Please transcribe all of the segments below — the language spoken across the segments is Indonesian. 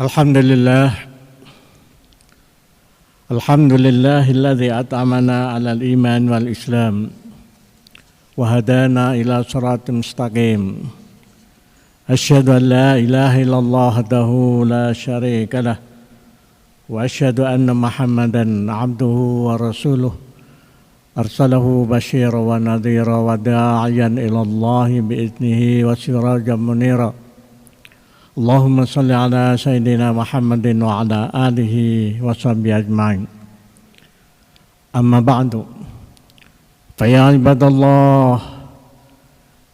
Alhamdulillah, alhamdulillahilladzi at'amana 'alal iman wal islam wa hadana ila shiratal mustaqim. Asyhadu an la ilaha illallah wahdahu la syarika lah wa asyhadu anna Muhammadan 'abduhu wa rasuluh arsalahu basyiran wa nadhira wa da'iyan ila Allah bi'idnihi wa sirajan munira. Allahumma salli ala Sayyidina Muhammadin wa ala alihi wa sahbihi ajma'in. Amma ba'du. Faya ibadallah,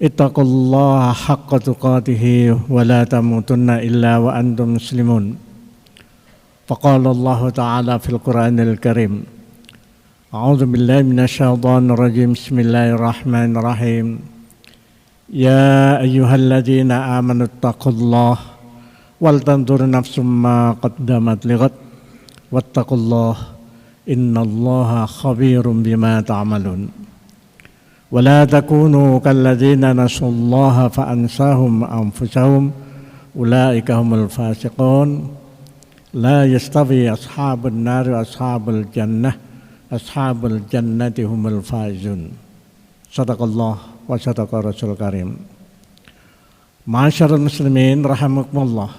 ittaqullaha haqqa tuqatihi wa la tamutunna illa wa antum muslimun. Faqala Allah ta'ala fil Qur'anil Karim. A'udzu billahi minasyaitonir rajim. Bismillahirrahmanirrahim. Ya ayyuhalladzina amanu taqullaha wal tanzur nafsum ma qaddamat lighad wattaqullaha innallaha khabirum bima ta'malun. Wa la takunu kalladzina nasullaha fa ansahum anfusahum ulaika humul fasiqun. La yastawi ashabun nar wa ashabul jannah, ashabul jannati humul faizun. Sadaqallah wa sadaqa Rasul Karim. Ma'asyiral muslimin rahimakumullah.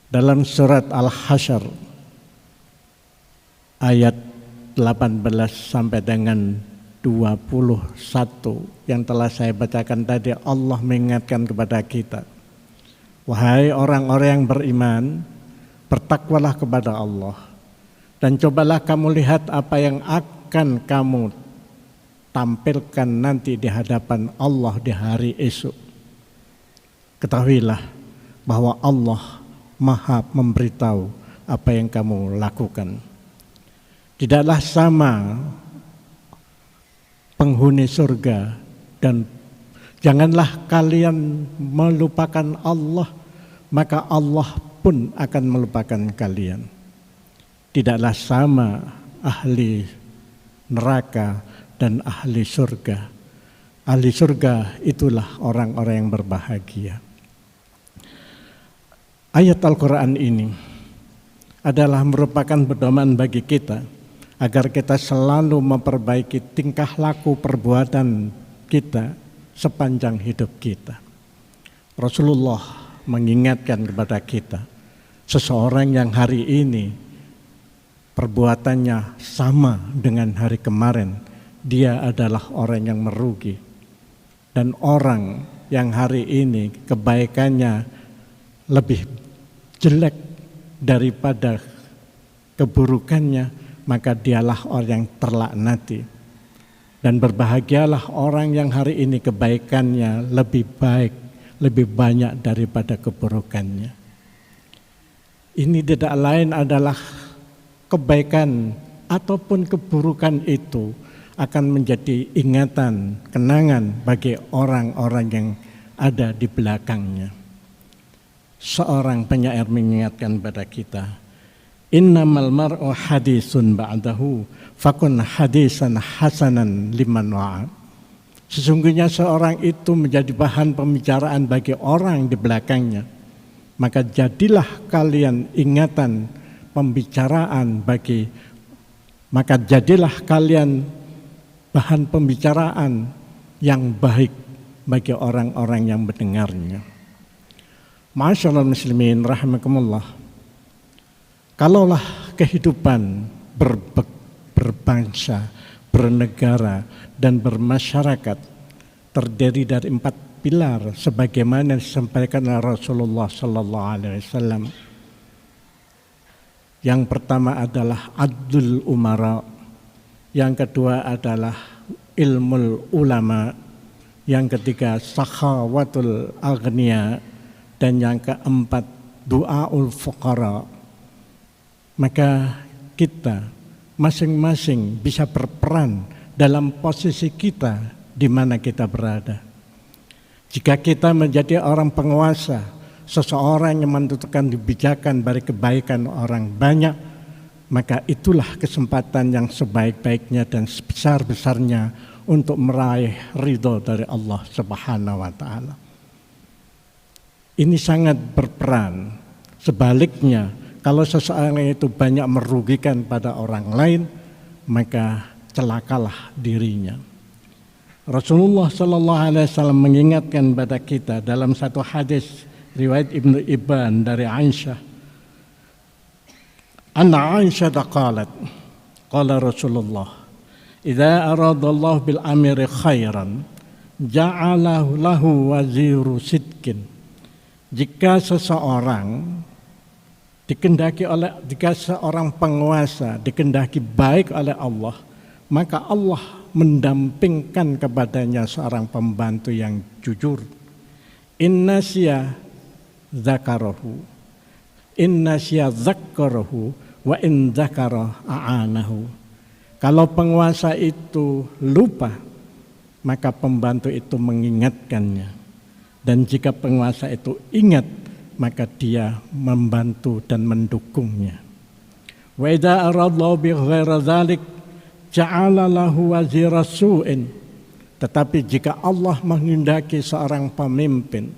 Dalam surat Al-Hasyr ayat 18 sampai dengan 21 yang telah saya bacakan tadi, Allah mengingatkan kepada kita, wahai orang-orang yang beriman, bertakwalah kepada Allah dan cobalah kamu lihat apa yang akan kamu tampilkan nanti di hadapan Allah di hari esok. Ketahuilah bahwa Allah Maha memberitahu apa yang kamu lakukan. Tidaklah sama penghuni surga, dan janganlah kalian melupakan Allah, maka Allah pun akan melupakan kalian. Tidaklah sama ahli neraka dan ahli surga. Ahli surga itulah orang-orang yang berbahagia. Ayat Al-Quran ini adalah merupakan pedoman bagi kita agar kita selalu memperbaiki tingkah laku perbuatan kita sepanjang hidup kita. Rasulullah mengingatkan kepada kita, seseorang yang hari ini perbuatannya sama dengan hari kemarin, dia adalah orang yang merugi. Dan orang yang hari ini kebaikannya lebih jelek daripada keburukannya, maka dialah orang yang terlaknati. Dan berbahagialah orang yang hari ini kebaikannya lebih baik, lebih banyak daripada keburukannya. Ini tidak lain adalah kebaikan ataupun keburukan itu akan menjadi ingatan, kenangan bagi orang-orang yang ada di belakangnya. Seorang penyair mengingatkan pada kita, innamal mar'u hadisun ba'dahu fakun hadisan hasanan liman wa'a. Sesungguhnya seorang itu menjadi bahan pembicaraan bagi orang di belakangnya. Maka jadilah kalian ingatan pembicaraan maka jadilah kalian bahan pembicaraan yang baik bagi orang-orang yang mendengarnya. Ma'asyiral muslimin rahimakumullah. Kalaulah kehidupan berbangsa, bernegara dan bermasyarakat terdiri dari 4 pilar sebagaimana disampaikan oleh Rasulullah sallallahu alaihi wasallam. Yang pertama adalah adlul umara, yang kedua adalah ilmul ulama, yang ketiga sakhawatul aghnia, dan yang keempat du'aul fuqara. Maka kita masing-masing bisa berperan dalam posisi kita di mana kita berada. Jika kita menjadi orang penguasa, seseorang yang menentukan kebijakan bagi kebaikan orang banyak, maka itulah kesempatan yang sebaik-baiknya dan sebesar-besarnya untuk meraih ridho dari Allah Subhanahu wa Ta'ala. Ini sangat berperan Sebaliknya, kalau seseorang itu banyak merugikan pada orang lain, maka celakalah dirinya. Rasulullah Shallallahu Alaihi Wasallam mengingatkan pada kita dalam satu hadis riwayat Ibnu Ibban dari Aisyah. Anna Aisyah qalat, qala Rasulullah, idza aradallahu bil amiri khairan, ja'alahu lahu waziru sidqin. Jika seseorang jika seorang penguasa dikehendaki baik oleh Allah, maka Allah mendampingkan kepadanya seorang pembantu yang jujur. Inna sya dzakarahu wa in dzakara a'anahu. Kalau penguasa itu lupa, maka pembantu itu mengingatkannya. Dan jika penguasa itu ingat, maka dia membantu dan mendukungnya. Wa idza aradallahu bi ghairi dzalik ja'ala lahu wazira su'in. Tetapi jika Allah menghendaki seorang pemimpin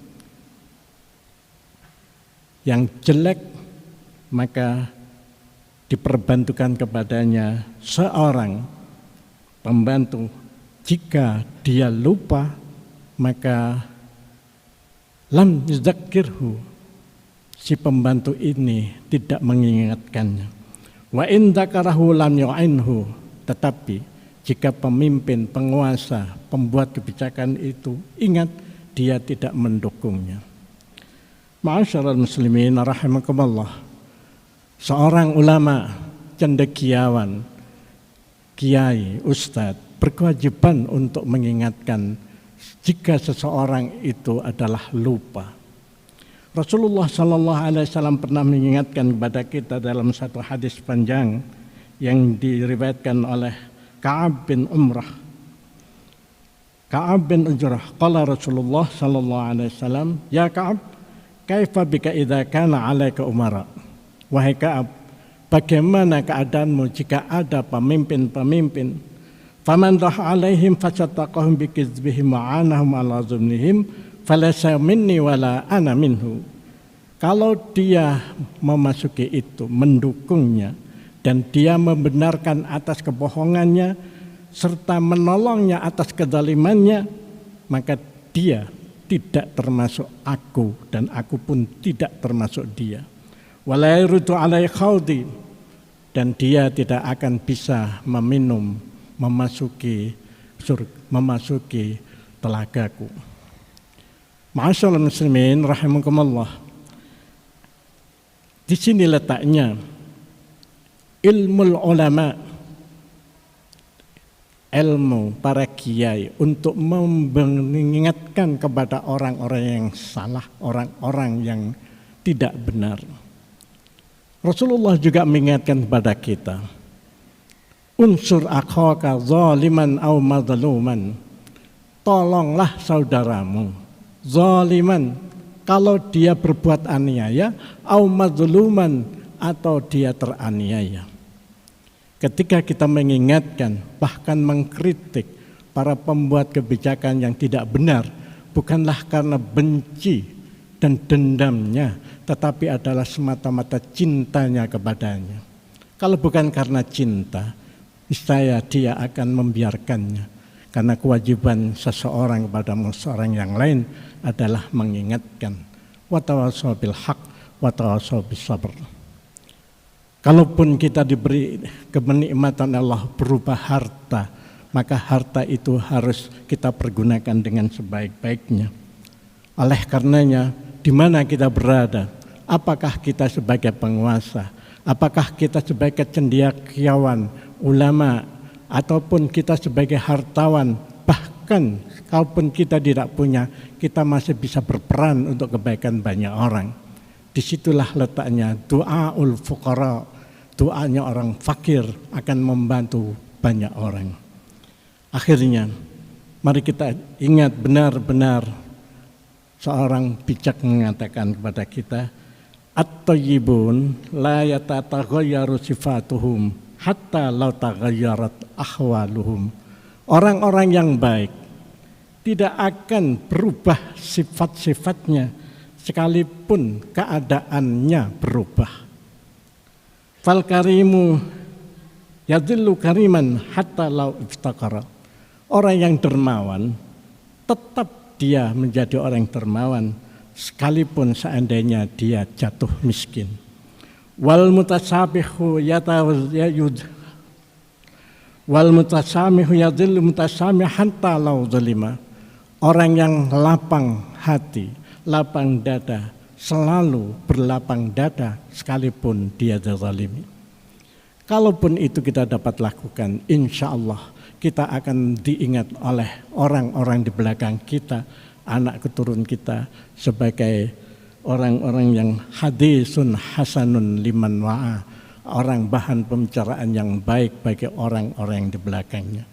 yang jelek, maka diperbantukan kepadanya seorang pembantu. Jika dia lupa, maka lam yuzakkirhu, si pembantu ini tidak mengingatkannya. Wa in dzakarahu lam yu'inhu, tetapi jika pemimpin, penguasa, pembuat kebijakan itu ingat, dia tidak mendukungnya. Ma'asyiral muslimin rahimakumullah, seorang ulama, cendekiawan, kiai, ustadz berkewajiban untuk mengingatkan jika seseorang itu adalah lupa. Rasulullah Sallallahu Alaihi Wasallam pernah mengingatkan kepada kita dalam satu hadis panjang yang diriwayatkan oleh Ka'ab bin Ujrah. Qala Rasulullah Sallallahu Alaihi Wasallam, ya Ka'ab, kaifa bika idza kana 'alaika umara? Wahai Ka'ab, bagaimana keadaanmu jika ada pemimpin-pemimpin? Faman raha 'alaihim fasattaqahum bikizbihim wa 'anahum 'ala zulmihim falaysa minni wala ana minhu. Kalau dia memasuki itu, mendukungnya, dan dia membenarkan atas kebohongannya serta menolongnya atas kezalimannya, maka dia tidak termasuk aku dan aku pun tidak termasuk dia. Wala yuridu alai khawdi, dan dia tidak akan bisa memasuki telagaku. Ma'asyiral muslimin rahimakumullah. Di sini letaknya ilmu ulama, ilmu para kiai untuk mengingatkan kepada orang-orang yang salah, orang-orang yang tidak benar. Rasulullah juga mengingatkan kepada kita, unsur akhaka zaliman aw madluman, tolonglah saudaramu zaliman kalau dia berbuat aniaya, aw madluman atau dia teraniaya. Ketika kita mengingatkan, bahkan mengkritik para pembuat kebijakan yang tidak benar, bukanlah karena benci dan dendamnya, tetapi adalah semata-mata cintanya kepadanya. Kalau bukan karena cinta, niscaya dia akan membiarkannya. Karena kewajiban seseorang kepada seseorang yang lain adalah mengingatkan. Wa tawassaw bil haq wa tawassaw bis sabr. Kalaupun kita diberi kenikmatan Allah berupa harta, maka harta itu harus kita pergunakan dengan sebaik-baiknya. Oleh karenanya, di mana kita berada, apakah kita sebagai penguasa, apakah kita sebagai cendekiawan, ulama, ataupun kita sebagai hartawan, bahkan kalaupun kita tidak punya, kita masih bisa berperan untuk kebaikan banyak orang. Disitulah letaknya doaul fuqara, doanya orang fakir akan membantu banyak orang. Akhirnya, mari kita ingat benar-benar seorang bijak mengatakan kepada kita, at-thayyibun la yatataghayyaru sifatuhum hatta law taghayyarat ahwaluhum. Orang-orang yang baik tidak akan berubah sifat-sifatnya sekalipun keadaannya berubah. Fal karimu yadillu kariman hatta law iftakara. Orang yang dermawan tetap dia menjadi orang dermawan sekalipun seandainya dia jatuh miskin. Wal mutasamihu yadillu mutasamihan hatta law zalima. Orang yang lapang hati, lapang dada, selalu berlapang dada sekalipun dia zalimi. Kalaupun itu kita dapat lakukan, insya Allah kita akan diingat oleh orang-orang di belakang kita, anak keturun kita sebagai orang-orang yang hadisun hasanun liman wa'a, orang bahan pembicaraan yang baik bagi orang-orang di belakangnya.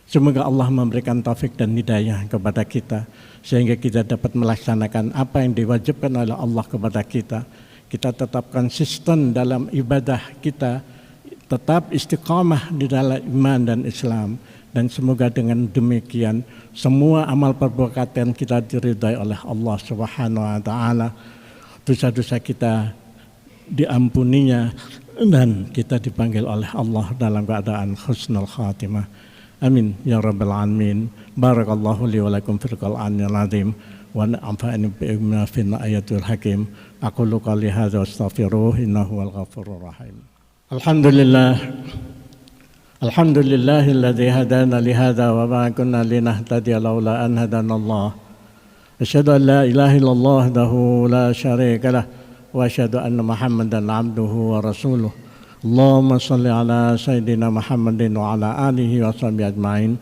Semoga Allah memberikan taufik dan hidayah kepada kita sehingga kita dapat melaksanakan apa yang diwajibkan oleh Allah kepada kita. Kita tetap konsisten dalam ibadah kita, tetap istiqamah di dalam iman dan Islam, dan semoga dengan demikian semua amal perbuatan kita diridai oleh Allah Subhanahu wa taala. Dosa-dosa kita diampuninya dan kita dipanggil oleh Allah dalam keadaan husnul khatimah. Amin ya rabbal alamin. Barakallahu li wa lakum fil Qur'anil azim wa nafa'ani bima fil ayatil hakim. Aqulu qali hadza wastaghfiruh innahu wal ghafurur rahim. Alhamdulillahilladzi hadana li hadza wa ma kunna linahtadiya laula an hadanallah. Asyhadu an la ilaha illallah wahdahu la syarika lah wa asyhadu anna Muhammadan abduhu wa rasuluh. Allahumma salli ala sayyidina Muhammadin wa ala alihi wa sahbihi ajma'in.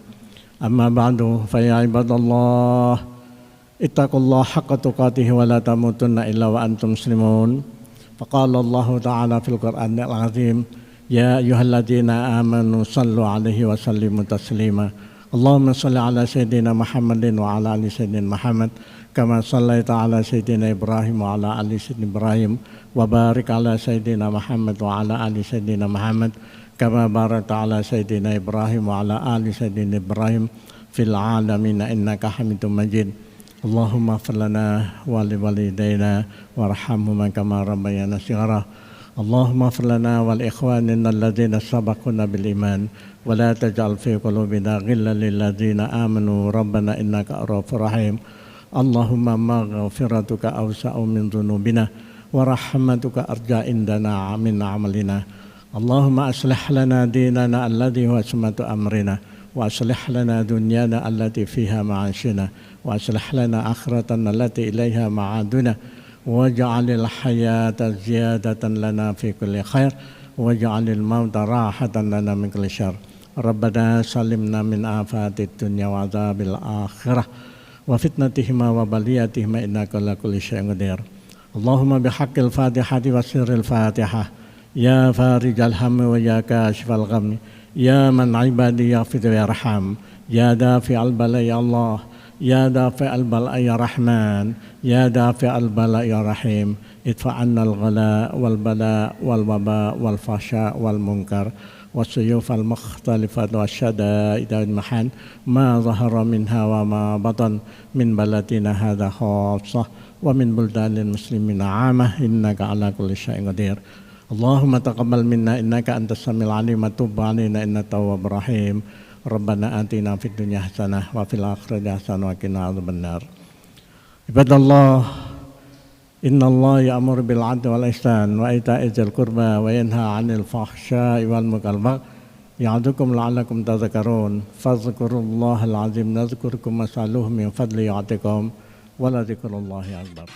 Amma ba'du fa ya ibadallah ittaqullaha haqqa tuqatih wa la tamutunna illa wa antum muslimun. Faqala Allah ta'ala fil Qur'anil azim ya ayyuhalladzina amanu sallu alaihi wa sallimu taslima. Allahumma salli ala sayyidina Muhammadin wa ala ali sayyidina Muhammad kama sallaita ala sayyidina Ibrahim wa ala ali sayyidina Ibrahim wa barik ala sayyidina Muhammad wa ala ali sayyidina Muhammad kama barakta ala sayyidina Ibrahim wa ala ali sayyidina Ibrahim fil alamin innaka Hamidum Majid. Allahumma ighfir lana wa li walidayna warhamhuma kama rabbayana shighara. Allahumma ighfir lana wal ikhwanina alladhina sabaquna bil iman wa la taj'al fi qulubina ghillan lil ladzina amanu rabbana innaka ra'ufur rahim. Allahumma maghfiratuka awsa'u min dhunubina wa rahmatuka arja indana min amalina. Allahumma aslih lana dinana alladhi huwa ismatu amrina wa aslih lana dunyana allati fiha ma'ashina wa aslih lana akhiratana allati ilaiha ma'aduna waj'alil hayata ziyadatan lana fi kulli khair waj'alil mauta rahatan lana min kulli syarr. Rabbana salimna min afatid dunya wa adzabil akhirah wa fitnatihima wa baliyatihima innaka ala kulli syai'in qadir. Allahumma bihaqqil fatihati wa sirril fatihah ya farijal hammi wa ya kashifal ghammi ya man ibadi yaghfir wa yarham ya dafi'al bala ya Allah ya dafi'al bala ya Rahman ya dafi'al bala ya Rahim idfa'annal ghala wal bala wal waba wal fasha wal munkar والسيوف المختلفة والشدائد والمحن ما ظهر منها وما بطن من بلدنا هذا خاصة ومن بلدان المسلمين عامة إنك على كل شيء قدير. اللهم تقبل منا إنك أنت السميع العليم وتب علينا إنك التواب الرحيم. ربنا آتنا في الدنيا حسنة وفي الآخرة حسنة وقنا عذاب النار. عباد الله إن الله يأمر بالعدل والإحسان وإيتاء ذي القربى وينهى عن الفحشاء والمنكر يعظكم لعلكم تذكرون فاذكروا الله العظيم نذكركم واسألوه من فضله يعطكم ولذكر الله أكبر.